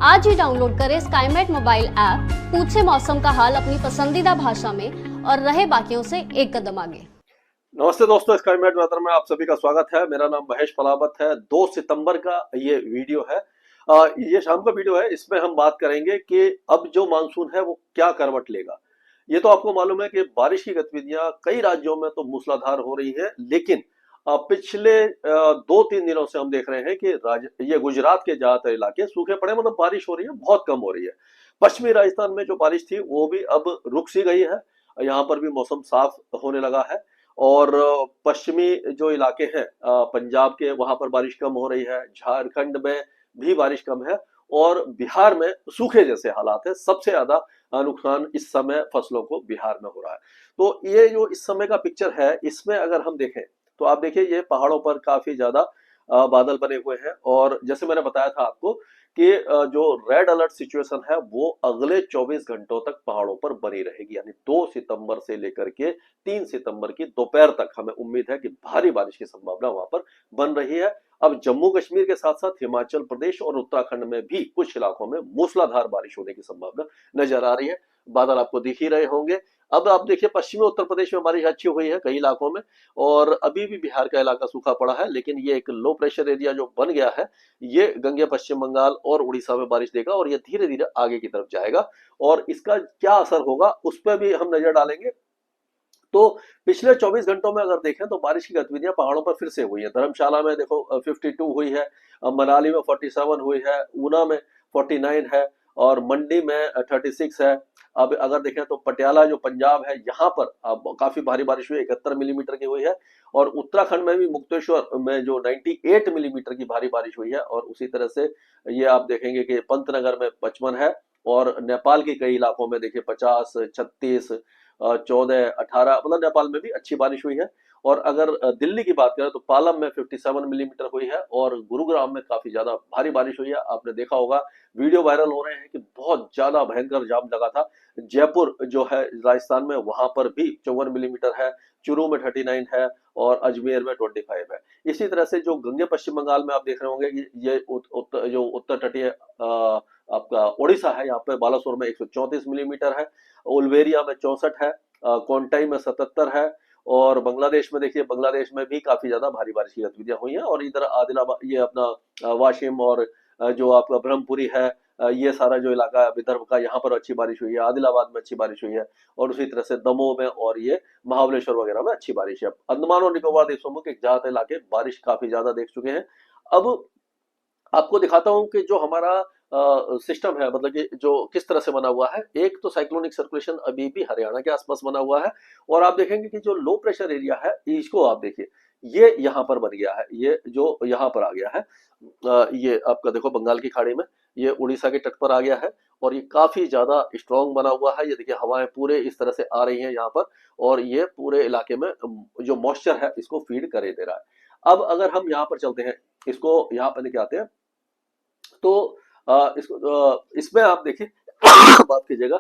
आज ही डाउनलोड करें Skymet mobile app, पूछे मौसम का हाल अपनी पसंदीदा भाषा में और रहे बाकियों से एक कदम आगे। नमस्ते दोस्तों, स्काईमेट वेदर में आप सभी का स्वागत है। मेरा नाम महेश पलावत है। 2 सितंबर का ये वीडियो है। ये शाम का वीडियो है। इसमें हम बात करेंगे कि अब जो मानसून है वो क्या करवट लेगा। ये तो आपको मालूम है कि बारिश की गतिविधियां कई राज्यों में तो मूसलाधार हो रही है, लेकिन पिछले 2-3 दिनों से हम देख रहे हैं कि ये गुजरात के ज्यादातर इलाके सूखे पड़े, मतलब बारिश हो रही है, बहुत कम हो रही है। पश्चिमी राजस्थान में जो बारिश थी वो भी अब रुक सी गई है। यहाँ पर भी मौसम साफ होने लगा है। और पश्चिमी जो इलाके हैं पंजाब के, वहां पर बारिश कम हो रही है। झारखंड में भी बारिश कम है और बिहार में सूखे जैसे हालात है। सबसे ज्यादा नुकसान इस समय फसलों को बिहार में हो रहा है। तो ये जो इस समय का पिक्चर है, इसमें अगर हम देखें तो आप देखिए ये पहाड़ों पर काफी ज्यादा बादल बने हुए हैं। और जैसे मैंने बताया था आपको कि जो रेड अलर्ट सिचुएशन है वो अगले 24 घंटों तक पहाड़ों पर बनी रहेगी, यानी 2 सितंबर से लेकर के 3 सितंबर की दोपहर तक हमें उम्मीद है कि भारी बारिश की संभावना वहां पर बन रही है। अब जम्मू कश्मीर के साथ साथ हिमाचल प्रदेश और उत्तराखंड में भी कुछ इलाकों में मूसलाधार बारिश होने की संभावना नजर आ रही है। बादल आपको दिख ही रहे होंगे। अब आप देखिए पश्चिमी उत्तर प्रदेश में बारिश अच्छी हुई है कई इलाकों में, और अभी भी बिहार का इलाका सूखा पड़ा है। लेकिन ये एक लो प्रेशर एरिया जो बन गया है, ये गंगे पश्चिम बंगाल और उड़ीसा में बारिश देगा और ये धीरे धीरे आगे की तरफ जाएगा। और इसका क्या असर होगा उस पर भी हम नजर डालेंगे। तो पिछले 24 घंटों में अगर देखें तो बारिश की गतिविधियां पहाड़ों पर फिर से हुई है। धर्मशाला में देखो 52 हुई है, मनाली में 47 हुई है, ऊना में 49 है और मंडी में 36 है। अब अगर देखें तो पटियाला जो पंजाब है, यहाँ पर अब काफी भारी बारिश हुई, 71 मिलीमीटर की हुई है। और उत्तराखंड में भी मुक्तेश्वर में जो 98 मिलीमीटर की भारी बारिश हुई है। और उसी तरह से ये आप देखेंगे कि पंतनगर में 55 है। और नेपाल के कई इलाकों में देखिए 50, 36, 14, 18, मतलब नेपाल में भी अच्छी बारिश हुई है। और अगर दिल्ली की बात करें तो पालम में 57 मिलीमीटर हुई है और गुरुग्राम में काफी ज्यादा भारी बारिश हुई है। आपने देखा होगा, वीडियो वायरल हो रहे हैं कि बहुत ज्यादा भयंकर जाम लगा था। जयपुर जो है राजस्थान में, वहां पर भी 54 मिलीमीटर है, चूरू में 39 है और अजमेर में 25 है। इसी तरह से जो गंगे पश्चिम बंगाल में आप देख रहे होंगे कि ये जो उत्तर तटीय आपका ओडिशा है, यहाँ पे बालासोर में 134 मिलीमीटर है, उलवेरिया में 64 है, कोंटाई में 77 है। और बांग्लादेश में देखिए, बांग्लादेश में भी काफी ज्यादा भारी बारिश की गतिविधियां हुई हैं। और इधर आदिलाबाद, ये अपना वाशिम और जो आपका ब्रह्मपुरी है, ये सारा जो इलाका है विदर्भ का, यहाँ पर अच्छी बारिश हुई है। आदिलाबाद में अच्छी बारिश हुई है और उसी तरह से दमोह में और ये महाबलेश्वर वगैरह में अच्छी बारिश है। अंडमान और निकोबार द्वीप समूह के ज्यादातर इलाके बारिश काफी ज्यादा देख चुके हैं। अब आपको दिखाता हूं कि जो हमारा सिस्टम है, मतलब कि जो किस तरह से बना हुआ है। एक तो साइक्लोनिक सर्कुलेशन अभी भी हरियाणा के आसपास बना हुआ है। और आप देखेंगे कि जो लो प्रेशर एरिया है, इसको आप देखिए, ये यहाँ पर बन गया है, ये जो यहाँ पर आ गया है। ये आपका देखो बंगाल की खाड़ी में, ये उड़ीसा के तट पर आ गया है और ये काफी ज्यादा स्ट्रॉन्ग बना हुआ है। ये देखिए हवाएं पूरे इस तरह से आ रही हैं यहाँ पर, और ये पूरे इलाके में जो मॉइस्चर है इसको फीड करे दे रहा है। अब अगर हम यहाँ पर चलते हैं, इसको यहाँ पर लेके आते हैं, तो इसमें आप देखिए बात कीजिएगा,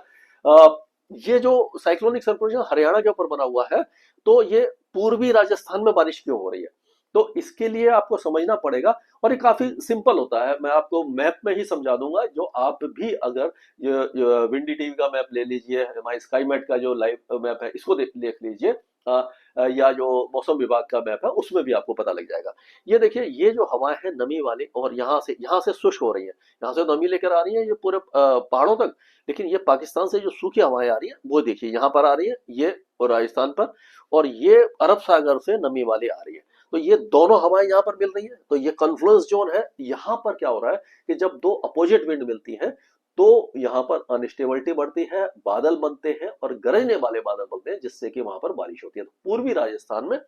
ये जो साइक्लोनिक सर्कुलेशन हरियाणा के ऊपर बना हुआ है, तो ये पूर्वी राजस्थान में बारिश क्यों हो रही है, तो इसके लिए आपको समझना पड़ेगा। और ये काफी सिंपल होता है, मैं आपको मैप में ही समझा दूंगा। जो आप भी अगर विंडी टीवी का मैप ले लीजिए, हमारी स्काईमेट का जो लाइव मैप है इसको देख लीजिए, या जो मौसम विभाग का मैप है उसमें भी आपको पता लग जाएगा। ये देखिए, ये जो हवाएं हैं नमी वाली, और यहाँ से शुष्क हो रही है, यहाँ से नमी लेकर आ रही है ये पूरे पहाड़ों तक। लेकिन ये पाकिस्तान से जो सूखी हवाएं आ रही है वो देखिए यहाँ पर आ रही है, ये और राजस्थान पर, और ये अरब सागर से नमी वाली आ रही है। तो ये दोनों हवाएं यहाँ पर मिल रही है, तो ये कॉन्फ्लुएंस जोन है। यहाँ पर क्या हो रहा है कि जब दो अपोजिट विंड मिलती हैं तो यहाँ पर अनस्टेबिलिटी बढ़ती है, बादल बनते हैं और गरजने वाले बादल बनते हैं, जिससे कि वहां पर बारिश होती है। तो पूर्वी राजस्थान में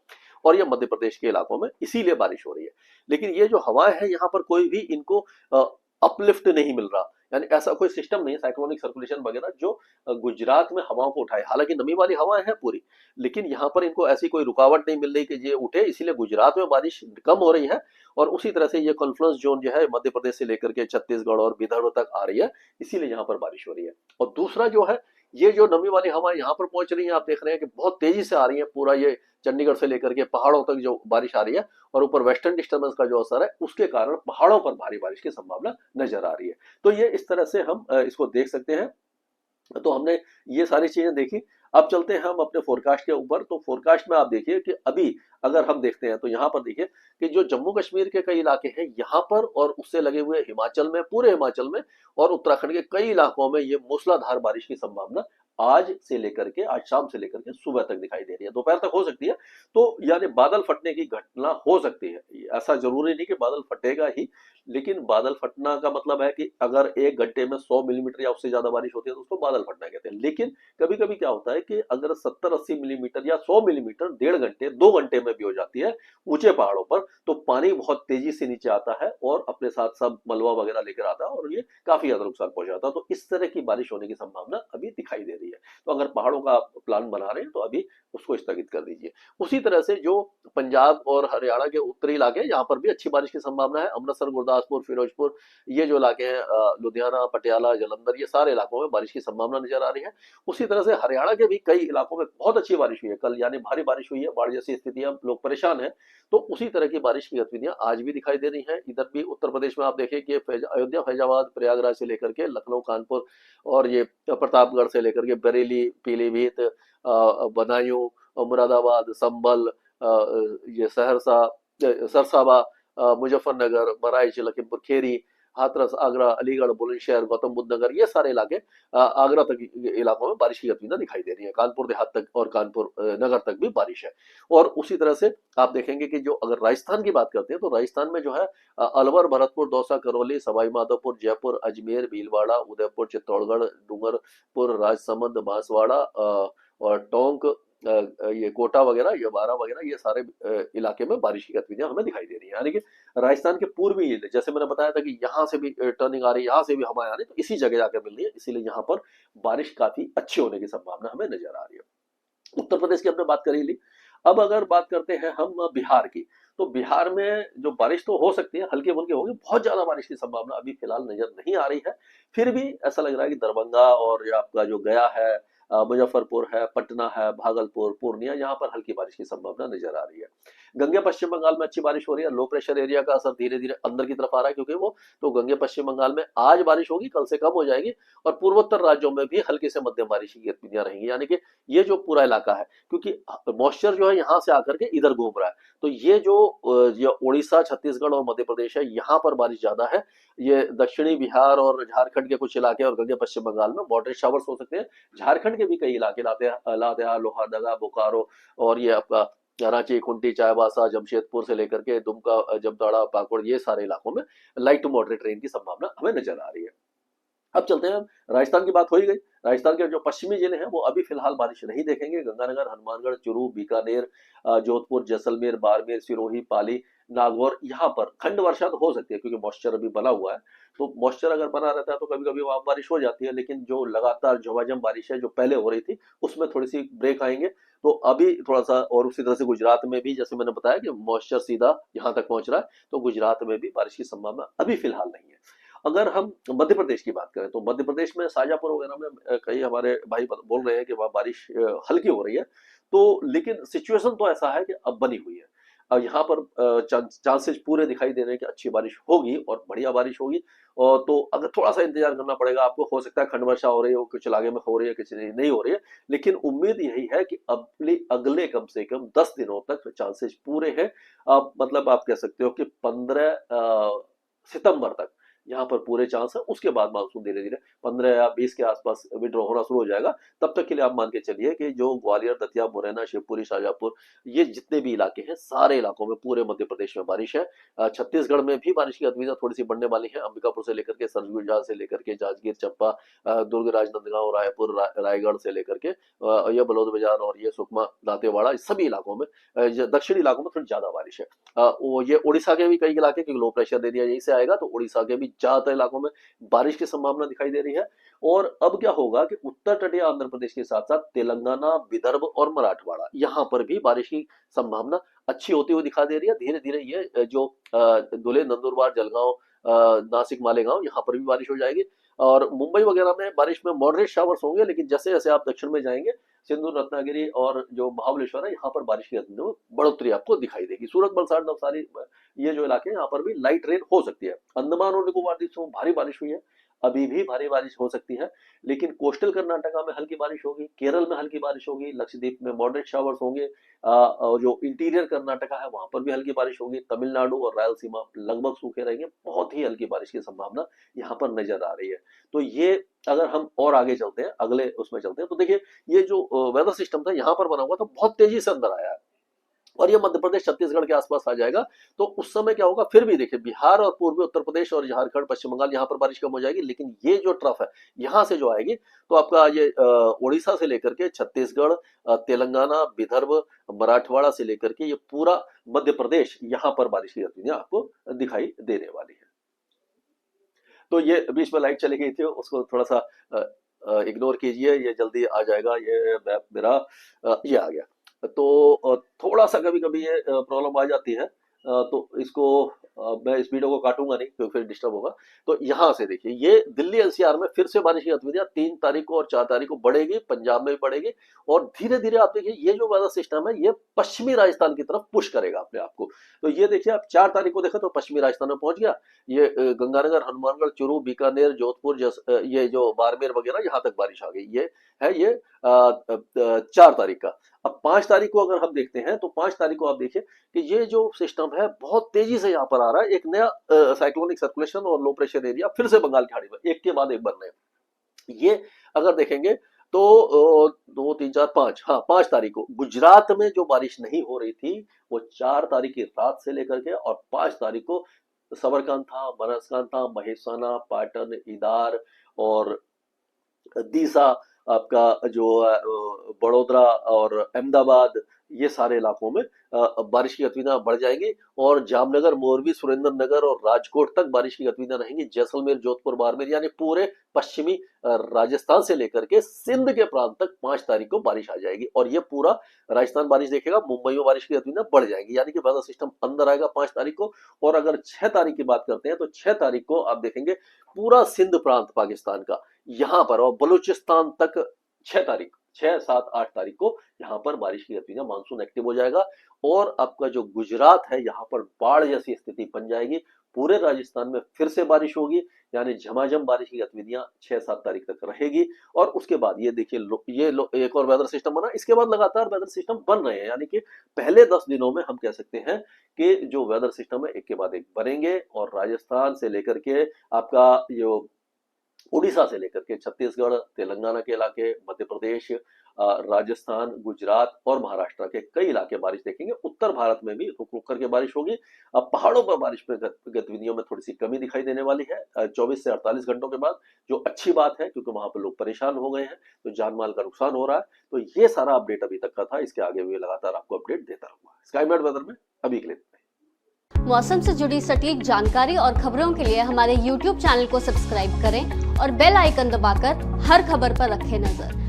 और ये मध्य प्रदेश के इलाकों में इसीलिए बारिश हो रही है। लेकिन ये जो हवाएं हैं यहाँ पर कोई भी इनको अपलिफ्ट नहीं मिल रहा, यानी ऐसा कोई सिस्टम नहीं साइक्लोनिक सर्कुलेशन वगैरह जो गुजरात में हवाओं को उठाए। हालांकि नमी वाली हवाएं हैं पूरी, लेकिन यहाँ पर इनको ऐसी कोई रुकावट नहीं मिल रही कि ये उठे, इसीलिए गुजरात में बारिश कम हो रही है। और उसी तरह से ये कॉन्फ्लुएंस जोन जो है मध्य प्रदेश से लेकर के छत्तीसगढ़ और विदर्भ तक आ रही है, इसीलिए यहाँ पर बारिश हो रही है। और दूसरा जो है, ये जो नमी वाली हवा यहाँ पर पहुंच रही है, आप देख रहे हैं कि बहुत तेजी से आ रही है, पूरा ये चंडीगढ़ से लेकर के पहाड़ों तक जो बारिश आ रही है, और ऊपर वेस्टर्न डिस्टर्बेंस का जो असर है उसके कारण पहाड़ों पर भारी बारिश की संभावना नजर आ रही है। तो ये इस तरह से हम इसको देख सकते हैं। तो हमने ये सारी चीजें देखी। अब चलते हैं हम अपने फोरकास्ट के ऊपर। तो फोरकास्ट में आप देखिए कि अभी अगर हम देखते हैं तो यहाँ पर देखिए कि जो जम्मू कश्मीर के कई इलाके हैं यहाँ पर, और उससे लगे हुए हिमाचल में, पूरे हिमाचल में और उत्तराखंड के कई इलाकों में ये मूसलाधार बारिश की संभावना आज से लेकर के, आज शाम से लेकर के सुबह तक दिखाई दे रही है, दोपहर तक हो सकती है। तो यानी बादल फटने की घटना हो सकती है। ऐसा जरूरी नहीं कि बादल फटेगा ही, लेकिन बादल फटना का मतलब है कि अगर एक घंटे में 100 मिलीमीटर या उससे ज्यादा बारिश होती है तो उसको बादल फटना कहते हैं। लेकिन कभी कभी क्या होता है कि अगर 70-80 मिलीमीटर या 100 मिलीमीटर 1.5 घंटे 2 घंटे में भी हो जाती है ऊंचे पहाड़ों पर, तो पानी बहुत तेजी से नीचे आता है और अपने साथ सब मलबा वगैरह लेकर आता है और ये काफी ज्यादा नुकसान पहुंचाता है। तो इस तरह की बारिश होने की संभावना अभी दिखाई दे रही है। तो अगर पहाड़ों का प्लान बना रहे हैं तो अभी उसको स्थगित कर दीजिए। उसी तरह से जो पंजाब और हरियाणा के उत्तरी इलाके हैं, यहाँ पर भी अच्छी बारिश की संभावना है। अमृतसर, गुरदासपुर, फिरोजपुर, ये जो इलाके हैं, लुधियाना, पटियाला, जालंधर, ये सारे इलाकों में बारिश की संभावना नजर आ रही है। उसी तरह से हरियाणा के भी कई इलाकों में बहुत अच्छी बारिश हुई है कल, यानी भारी बारिश हुई है, बाढ़ जैसी स्थितियां, लोग परेशान हैं। तो उसी तरह की बारिश की गतिविधियां आज भी दिखाई दे रही हैं। इधर भी उत्तर प्रदेश में आप देखें कि अयोध्या, फैजाबाद, प्रयागराज से लेकर के लखनऊ, कानपुर और ये प्रतापगढ़ से लेकर के बरेली, पीलीभीत, बदायूं, मुरादाबाद, संभल, ये सहरसा, सरसाबा, मुजफ्फरनगर, बहराइच, लखीमपुर खीरी, हाथरस, आगरा, अलीगढ़, बुलंदशहर, गौतम बुद्ध नगर, ये सारे इलाके आगरा तक इलाकों में बारिश की गतिविधियां दिखाई दे रही है। कानपुर देहात तक और कानपुर नगर तक भी बारिश है। और उसी तरह से आप देखेंगे कि जो अगर राजस्थान की बात करते हैं तो राजस्थान में जो है अलवर, भरतपुर, दौसा, करौली, सवाई माधोपुर, जयपुर, अजमेर, भीलवाड़ा, उदयपुर, चित्तौड़गढ़, डूंगरपुर, राजसमंद, बांसवाड़ा और टोंक, ये कोटा वगैरह, ये बारा वगैरह, ये सारे इलाके में बारिश की गतिविधियां हमें दिखाई दे रही है। यानी कि राजस्थान के पूर्वी, जैसे मैंने बताया था कि यहाँ से भी टर्निंग आ रही है, यहाँ से भी हवाएं आ रही है, तो इसी जगह जाकर मिल रही है, इसीलिए यहाँ पर बारिश काफी अच्छी होने की संभावना हमें नजर आ रही है। उत्तर प्रदेश की हमने बात कर ही ली। अब अगर बात करते हैं हम बिहार की, तो बिहार में जो बारिश तो हो सकती है, हल्की फुल्की होगी, बहुत ज्यादा बारिश की संभावना अभी फिलहाल नजर नहीं आ रही है। फिर भी ऐसा लग रहा है कि दरभंगा और ये आपका जो गया है, मुजफ्फरपुर है, पटना है, भागलपुर, पूर्णिया, यहाँ पर हल्की बारिश की संभावना नजर आ रही है। गंगे पश्चिम बंगाल में अच्छी बारिश हो रही है। लो प्रेशर एरिया का असर धीरे धीरे अंदर की तरफ आ रहा है, क्योंकि वो तो गंगे पश्चिम बंगाल में आज बारिश होगी, कल से कम हो जाएगी, और पूर्वोत्तर राज्यों में भी हल्की से मध्यम बारिश की गतिविधियां रहेंगी। यानी कि ये जो पूरा इलाका है, क्योंकि मॉइस्चर जो है यहाँ से आकर के इधर घूम रहा है, तो ये जो ये उड़ीसा, छत्तीसगढ़ और मध्य प्रदेश है, यहाँ पर बारिश ज्यादा है। ये दक्षिणी बिहार और झारखंड के कुछ इलाके और गंगे पश्चिम बंगाल में मॉडरेट शावर्स हो सकते हैं। झारखंड के भी कई इलाके, लातेहार, लोहारदगा, बोकारो और ये आपका रांची, खूंटी, चाईबासा, जमशेदपुर से लेकर के दुमका, जमताड़ा, पाकुड़, ये सारे इलाकों में लाइट टू मॉडरेट रेन की संभावना हमें नजर आ रही है। अब चलते हैं, राजस्थान की बात हो ही गई। राजस्थान के जो पश्चिमी जिले हैं वो अभी फिलहाल बारिश नहीं देखेंगे। गंगानगर, हनुमानगढ़, चूरू, बीकानेर, जोधपुर, जैसलमेर, बाड़मेर, सिरोही, पाली, नागौर, यहाँ पर खंड वर्षा तो हो सकती है, क्योंकि मॉइस्चर अभी बना हुआ है। तो मॉइस्चर अगर बना रहता है तो कभी कभी वहां बारिश हो जाती है, लेकिन जो लगातार झमाझम बारिश है जो पहले हो रही थी, उसमें थोड़ी सी ब्रेक आएंगे। तो अभी थोड़ा सा, और उसी तरह से गुजरात में भी, जैसे मैंने बताया कि मॉइस्चर सीधा यहाँ तक पहुंच रहा है, तो गुजरात में भी बारिश की संभावना अभी फिलहाल नहीं है। अगर हम मध्य प्रदेश की बात करें तो मध्य प्रदेश में शाजापुर वगैरह में कई हमारे भाई बोल रहे हैं कि वहाँ बारिश हल्की हो रही है। तो लेकिन सिचुएशन तो ऐसा है कि अब बनी हुई है। अब यहाँ पर चांसेस पूरे दिखाई दे रहे हैं कि अच्छी बारिश होगी और बढ़िया बारिश होगी। और तो अगर थोड़ा सा इंतजार करना पड़ेगा आपको, हो सकता है खंड वर्षा हो रही हो, कुछ इलाके में हो रही है, किसी नहीं हो रही है, लेकिन उम्मीद यही है कि अगले कम से कम 10 दिनों तक चांसेस पूरे हैं। मतलब आप कह सकते हो कि 15 सितंबर तक यहाँ पर पूरे चांस है। उसके बाद मानसून धीरे धीरे 15 या 20 के आसपास विड्रॉ होना शुरू हो जाएगा। तब तक के लिए आप मान के चलिए कि जो ग्वालियर, दतिया, मुरैना, शिवपुरी, शाजापुर, ये जितने भी इलाके हैं, सारे इलाकों में, पूरे मध्य प्रदेश में बारिश है। छत्तीसगढ़ में भी बारिश की गतिविधियां थोड़ी सी बढ़ने वाली है। अंबिकापुर से लेकर के सरगुजा से लेकर के जांजगीर, चंपा, दुर्ग, राजनांदगांव, रायपुर, रायगढ़ से लेकर के ये बलौदाबाजार और ये सुकमा, दांतेवाड़ा, सभी इलाकों में, दक्षिणी इलाकों में थोड़ी ज्यादा बारिश है। वो ये उड़ीसा के भी कई इलाके, क्योंकि लो प्रेशर एरिया यहीं से आएगा, तो उड़ीसा के भी ज्यादातर इलाकों में बारिश की संभावना दिखाई दे रही है। और अब क्या होगा कि उत्तर तटीय आंध्र प्रदेश के साथ साथ तेलंगाना, विदर्भ और मराठवाड़ा, यहाँ पर भी बारिश की संभावना अच्छी होती हुई दिखा दे रही है। धीरे धीरे ये जो धुले, नंदुरबार, जलगांव, नासिक, मालेगांव, यहाँ पर भी बारिश हो जाएगी। और मुंबई वगैरह में बारिश में मॉडरेट शावर्स होंगे, लेकिन जैसे जैसे आप दक्षिण में जाएंगे सिंधु, रत्नागिरी और जो महाबलेश्वर है, यहाँ पर बारिश की गति में बढ़ोतरी आपको दिखाई देगी। सूरत, वलसाड़, नवसारी, ये जो इलाके हैं यहाँ पर भी लाइट रेन हो सकती है। अंडमान और निकोबार द्वीपों में भारी बारिश हुई है, अभी भी भारी बारिश हो सकती है, लेकिन कोस्टल कर्नाटका में हल्की बारिश होगी, केरल में हल्की बारिश होगी, लक्षद्वीप में मॉडरेट शावर्स होंगे, और जो इंटीरियर कर्नाटका है वहां पर भी हल्की बारिश होगी। तमिलनाडु और रायलसीमा लगभग सूखे रहेंगे, बहुत ही हल्की बारिश की संभावना यहाँ पर नजर आ रही है। तो ये अगर हम और आगे चलते हैं, अगले उसमें चलते हैं, तो देखिए ये जो वेदर सिस्टम था यहाँ पर बना हुआ था, बहुत तेजी से अंदर आया है और ये मध्य प्रदेश छत्तीसगढ़ के आसपास आ जाएगा। तो उस समय क्या होगा, फिर भी देखिए बिहार और पूर्वी उत्तर प्रदेश और झारखंड, पश्चिम बंगाल, यहाँ पर बारिश कम हो जाएगी, लेकिन ये जो ट्रफ है यहाँ से जो आएगी तो आपका ये उड़ीसा से लेकर के छत्तीसगढ़, तेलंगाना, विदर्भ, मराठवाड़ा से लेकर के ये पूरा मध्य प्रदेश, यहाँ पर बारिश की गतिविधियां आपको दिखाई देने वाली है। तो ये बीच में लाइट चली गई थी, उसको थोड़ा सा इग्नोर कीजिए, ये जल्दी आ जाएगा। ये मेरा ये आ गया। तो थोड़ा सा कभी कभी ये प्रॉब्लम आ जाती है, तो इसको मैं इस वीडियो को काटूंगा नहीं क्योंकि फिर डिस्टर्ब होगा। तो यहाँ से देखिए ये दिल्ली एनसीआर में फिर से बारिश की गतिविधियां 3 तारीख को और 4 तारीख को बढ़ेगी, पंजाब में भी बढ़ेगी, और धीरे धीरे आप देखिए ये जो वेदर सिस्टम है ये पश्चिमी राजस्थान की तरफ पुश करेगा अपने आप को। तो ये देखिए आप 4 तारीख को देखा तो पश्चिमी राजस्थान में पहुंच गया, ये गंगानगर, हनुमानगढ़, चूरू, बीकानेर, जोधपुर, ये जो बाड़मेर वगैरह यहाँ तक बारिश आ गई। ये है ये 4 तारीख का। अब 5 तारीख को अगर हम देखते हैं तो 5 तारीख को आप देखिए कि ये जो सिस्टम है बहुत तेजी से यहाँ पर आ रहा है, एक नया साइक्लोनिक सर्कुलेशन और लो प्रेशर एरिया फिर से बंगाल की खाड़ी में एक के बाद एक बन रहे हैं। ये अगर देखेंगे तो 2, 3, 4, 5, हाँ 5 तारीख को गुजरात में जो बारिश नहीं हो रही थी वो 4 तारीख की रात से लेकर के और 5 तारीख को सबरकांठा, बनासकांठा, महेसाना, पाटन, ईदार और दीसा, आपका जो बड़ोदरा और अहमदाबाद, ये सारे इलाकों में बारिश की गतिविधियां बढ़ जाएंगी और जामनगर, मोरबी, सुरेंद्रनगर और राजकोट तक बारिश की गतिविधियां रहेंगी। जैसलमेर, जोधपुर, बाड़मेर यानी पूरे पश्चिमी राजस्थान से लेकर के सिंध के प्रांत तक 5 तारीख को बारिश आ जाएगी और ये पूरा राजस्थान बारिश देखेगा। मुंबई में बारिश की गतिविधियां बढ़ जाएंगी, यानी कि वेदर सिस्टम अंदर आएगा 5 तारीख को। और अगर 6 तारीख की बात करते हैं तो 6 तारीख को आप देखेंगे पूरा सिंध प्रांत पाकिस्तान का यहाँ पर और बलूचिस्तान तक 6 तारीख, 6, 7, 8 तारीख को यहाँ पर बारिश की गतिविधियां, मानसून एक्टिव हो जाएगा और आपका जो गुजरात है यहाँ पर बाढ़ जैसी स्थिति बन जाएगी। पूरे राजस्थान में फिर से बारिश होगी, यानी झमाझम बारिश की गतिविधियां 6, 7 तारीख तक रहेगी। और उसके बाद ये देखिए एक और वेदर सिस्टम बना, इसके बाद लगातार वेदर सिस्टम बन रहे हैं, यानी कि पहले 10 दिनों में हम कह सकते हैं कि जो वेदर सिस्टम है एक के बाद एक बनेंगे और राजस्थान से लेकर के आपका जो उड़ीसा से लेकर के छत्तीसगढ़, तेलंगाना के इलाके, मध्य प्रदेश, राजस्थान, गुजरात और महाराष्ट्र के कई इलाके बारिश देखेंगे। उत्तर भारत में भी रुक रुक करके बारिश होगी। अब पहाड़ों पर बारिश में गतिविधियों में थोड़ी सी कमी दिखाई देने वाली है 24 से 48 घंटों के बाद, जो अच्छी बात है क्योंकि वहां पर लोग परेशान हो गए हैं, तो जान माल का नुकसान हो रहा है। तो ये सारा अपडेट अभी तक का था, इसके आगे भी लगातार आपको अपडेट देता रहूंगा। स्काईमेट वेदर में अभी के लिए मौसम से जुड़ी सटीक जानकारी और खबरों के लिए हमारे YouTube चैनल को सब्सक्राइब करें और बेल आइकन दबाकर हर खबर पर रखें नजर।